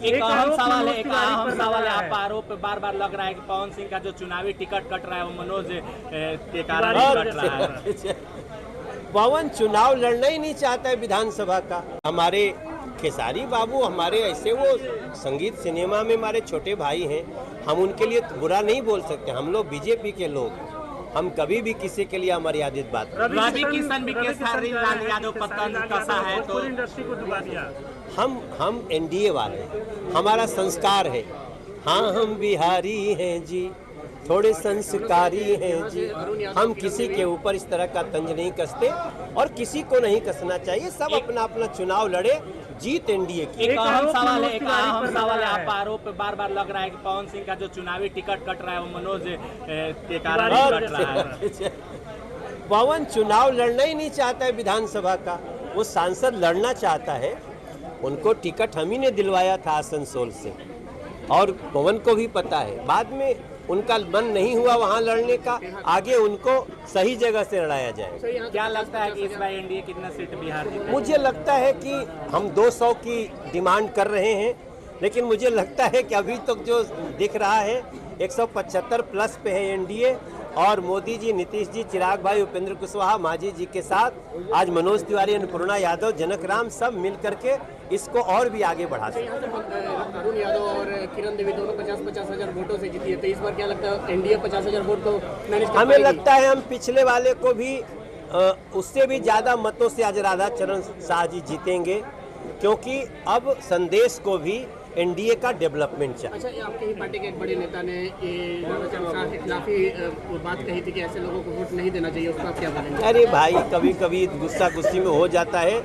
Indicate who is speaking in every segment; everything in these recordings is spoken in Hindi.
Speaker 1: एक अहम सवाल है आपका आरोप बार बार लग रहा है कि पवन सिंह का जो चुनावी टिकट कट रहा है वो मनोज के कारण कट रहा है।
Speaker 2: पवन चुनाव लड़ना ही नहीं चाहता है विधानसभा का। हमारे खेसारी बाबू हमारे ऐसे वो संगीत सिनेमा में हमारे छोटे भाई हैं, हम उनके लिए बुरा नहीं बोल सकते। हम लोग बीजेपी के लोग हैं, हम कभी भी किसी के लिए अमर्यादित बात
Speaker 1: रवि किशन भी केसारी लाल यादव पतन कसा है तो
Speaker 3: इंडस्ट्री को डुबा दिया।
Speaker 2: हम एनडीए वाले हैं, हमारा संस्कार है। हाँ हम बिहारी हैं जी, थोड़े संस्कारी हैं जी। हम किसी के ऊपर इस तरह का तंज नहीं कसते और किसी को नहीं कसना चाहिए। सब अपना अपना चुनाव लड़े, जीत एनडीए की।
Speaker 1: एक अहम सवाल है आपका आरोप बार बार लग रहा है कि पवन सिंह का जो चुनावी टिकट कट रहा है वो मनोज के कारण कट रहा है।
Speaker 2: पवन चुनाव लड़ना ही नहीं चाहता है विधानसभा का, वो सांसद लड़ना चाहता है। उनको टिकट हम ही ने दिलवाया था आसनसोल से और पवन को भी पता है। बाद में उनका मन नहीं हुआ वहां लड़ने का, आगे उनको सही जगह से लड़ाया जाए।
Speaker 1: क्या लगता है कि इस बार एनडीए कितना सीट बिहार जीतेगा?
Speaker 2: मुझे लगता है कि हम 200 की डिमांड कर रहे हैं, लेकिन मुझे लगता है कि अभी तक जो दिख रहा है 175 प्लस पे है एनडीए। और मोदी जी, नीतीश जी, चिराग भाई, उपेंद्र कुशवाहा, मांझी जी के साथ आज मनोज तिवारी, अन्नपूर्णा यादव, जनक राम सब मिल करके इसको और भी आगे बढ़ा सकते हैं।
Speaker 4: अरुण यादव और किरण देवी दोनों 50-50 हजार वोटों से जीती है, तो इस बार क्या लगता है एनडीए 50,000 वोट को मैनेज कर
Speaker 2: हमें लगता है हम पिछले वाले को भी उससे भी ज्यादा मतों से आज राधा चरण शाह जी जीतेंगे, क्योंकि अब संदेश को भी एनडीए का डेवलपमेंट चाहिए।
Speaker 4: अच्छा, आपके ही पार्टी के एक बड़े नेता ने राधा चरण शाह के खिलाफ ही बात कही थी कि ऐसे लोगों को वोट नहीं देना चाहिए, उसको आप क्या बोलेंगे?
Speaker 2: अरे भाई, कभी कभी गुस्सा गुस्सी में हो जाता है,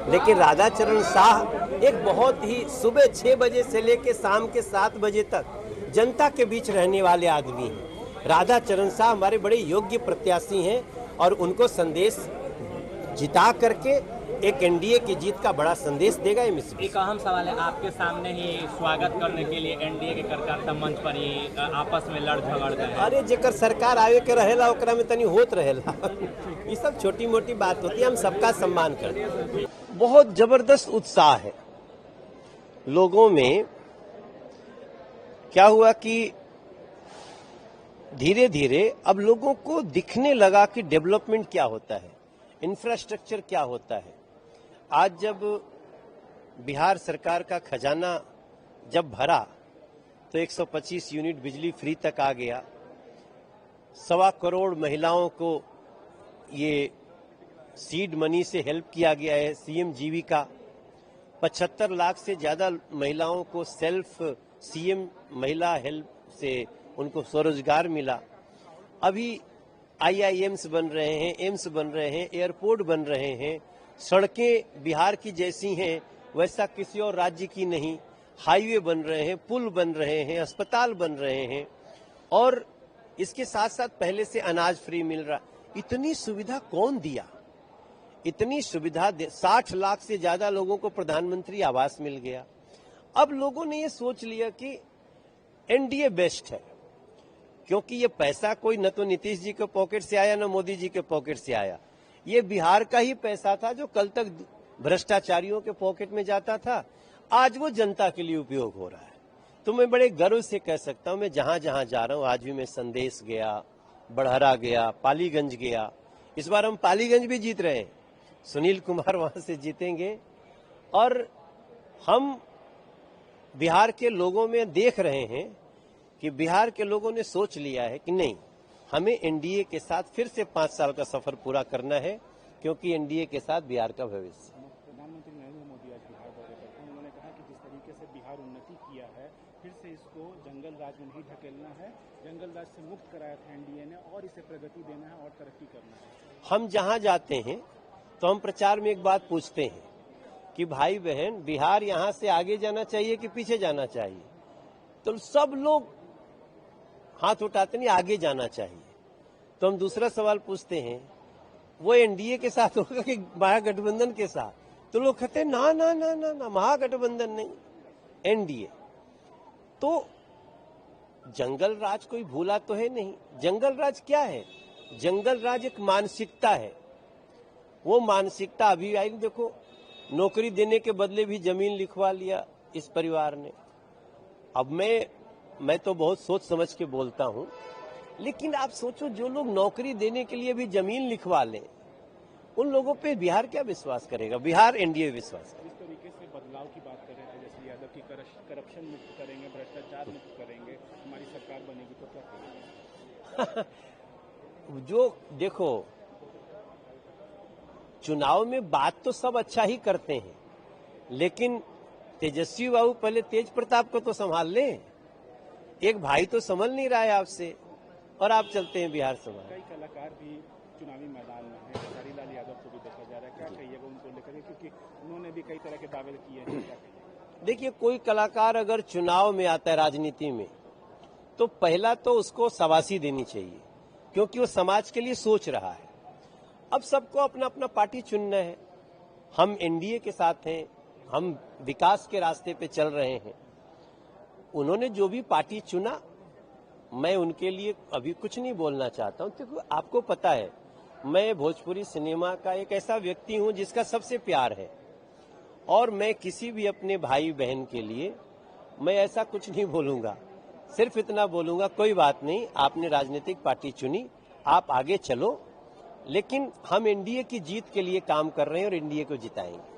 Speaker 2: लेकिन राधा चरण शाह एक बहुत ही सुबह 6 बजे से लेकर शाम के 7 बजे तक जनता के बीच रहने वाले आदमी हैं। राधा चरण शाह हमारे बड़े योग्य प्रत्याशी हैं और उनको संदेश जिता करके एक एनडीए की जीत का बड़ा संदेश देगा।
Speaker 1: एक अहम सवाल है, आपके सामने ही स्वागत करने के लिए एनडीए के कार्यकर्ता मंच पर ही आपस में लड़ झगड़ गए।
Speaker 2: अरे जेकर सरकार आवे के रहेला ओकरा में तनी होत रहेला ये सब छोटी मोटी बात होती है, हम सबका सम्मान करते हैं। बहुत जबरदस्त उत्साह है लोगों में। क्या हुआ कि धीरे धीरे अब लोगों को दिखने लगा कि डेवलपमेंट क्या होता है, इंफ्रास्ट्रक्चर क्या होता है। आज जब बिहार सरकार का खजाना जब भरा तो 125 यूनिट बिजली फ्री तक आ गया। 1.25 करोड़ महिलाओं को ये सीड मनी से हेल्प किया गया है, सीएम जीविका। 75 लाख से ज्यादा महिलाओं को सेल्फ सीएम महिला हेल्प से उनको स्वरोजगार मिला। अभी आईआईएम्स बन रहे हैं, एम्स बन रहे हैं, एयरपोर्ट बन रहे हैं। सड़कें बिहार की जैसी हैं वैसा किसी और राज्य की नहीं। हाईवे बन रहे हैं, पुल बन रहे हैं, अस्पताल बन रहे हैं और इसके साथ साथ पहले से अनाज फ्री मिल रहा। इतनी सुविधा कौन दिया? इतनी सुविधा 60 लाख से ज्यादा लोगों को प्रधानमंत्री आवास मिल गया। अब लोगों ने ये सोच लिया कि एनडीए बेस्ट है, क्योंकि ये पैसा कोई न तो नीतीश जी के पॉकेट से आया न मोदी जी के पॉकेट से आया। ये बिहार का ही पैसा था जो कल तक भ्रष्टाचारियों के पॉकेट में जाता था, आज वो जनता के लिए उपयोग हो रहा है। तो मैं बड़े गर्व से कह सकता हूं, मैं जहां जहां जा रहा हूं, आज भी मैं संदेश गया, बड़हरा गया, पालीगंज गया। इस बार हम पालीगंज भी जीत रहे हैं, सुनील कुमार वहां से जीतेंगे। और हम बिहार के लोगों में देख रहे हैं कि बिहार के लोगों ने सोच लिया है कि नहीं, हमें एनडीए के साथ फिर से 5 साल का सफर पूरा करना है, क्योंकि एनडीए के साथ बिहार का भविष्य।
Speaker 3: प्रधानमंत्री नरेंद्र मोदी आज बिहार दौरे पर थे, उन्होंने कहा कि जिस तरीके से बिहार उन्नति किया है, फिर से इसको जंगल राज में नहीं ढकेलना है, जंगल राज से मुक्त कराया था एनडीए ने और इसे प्रगति देना है और तरक्की करना है।
Speaker 2: हम जहां जाते हैं तो हम प्रचार में एक बात पूछते हैं कि भाई बहन, बिहार यहां से आगे जाना चाहिए कि पीछे जाना चाहिए? तो सब लोग हाथ उठाते नहीं, आगे जाना चाहिए। तो हम दूसरा सवाल पूछते हैं, वो एनडीए के साथ होगा कि महागठबंधन के साथ? तो लोग कहते हैं ना ना ना ना ना, महागठबंधन नहीं, एनडीए। तो जंगल राज कोई भूला तो है नहीं। जंगल राज क्या है? जंगल राज एक मानसिकता है। वो मानसिकता अभी आई। देखो, नौकरी देने के बदले भी जमीन लिखवा लिया इस परिवार ने। अब मैं तो बहुत सोच समझ के बोलता हूं, लेकिन आप सोचो जो लोग नौकरी देने के लिए भी जमीन लिखवा लें, उन लोगों पे बिहार क्या विश्वास करेगा? बिहार एनडीए विश्वास करेगा।
Speaker 3: जिस तरीके से बदलाव की बात कर रहे थे, जैसे यादव की करप्शन मुक्त करेंगे, भ्रष्टाचार मुक्त करेंगे, हमारी सरकार बनेगी तो क्या करेंगे?
Speaker 2: जो देखो, चुनाव में बात तो सब अच्छा ही करते हैं, लेकिन तेजस्वी बाबू पहले तेज प्रताप को तो संभाल लें। एक भाई तो संभल नहीं रहा है आपसे, और आप चलते हैं बिहार संभाल।
Speaker 3: कई कलाकार भी चुनावी मैदान में हैं, खेसारी लाल यादव को भी देखा जा रहा है, क्या कहिएगा उनको लेकर के? क्योंकि उन्होंने भी कई तरह के दावे किए हैं, क्या कहिएगा?
Speaker 2: देखिए, कोई कलाकार अगर चुनाव में आता है राजनीति में, तो पहला तो उसको शाबाशी देनी चाहिए, क्योंकि वो समाज के लिए सोच रहा है। अब सबको अपना अपना पार्टी चुनना है। हम एनडीए के साथ हैं, हम विकास के रास्ते पे चल रहे हैं। उन्होंने जो भी पार्टी चुना, मैं उनके लिए अभी कुछ नहीं बोलना चाहता हूं, क्योंकि आपको पता है मैं भोजपुरी सिनेमा का एक ऐसा व्यक्ति हूं जिसका सबसे प्यार है, और मैं किसी भी अपने भाई बहन के लिए मैं ऐसा कुछ नहीं बोलूंगा। सिर्फ इतना बोलूंगा, कोई बात नहीं, आपने राजनीतिक पार्टी चुनी, आप आगे चलो, लेकिन हम एनडीए की जीत के लिए काम कर रहे हैं और एनडीए को जिताएंगे।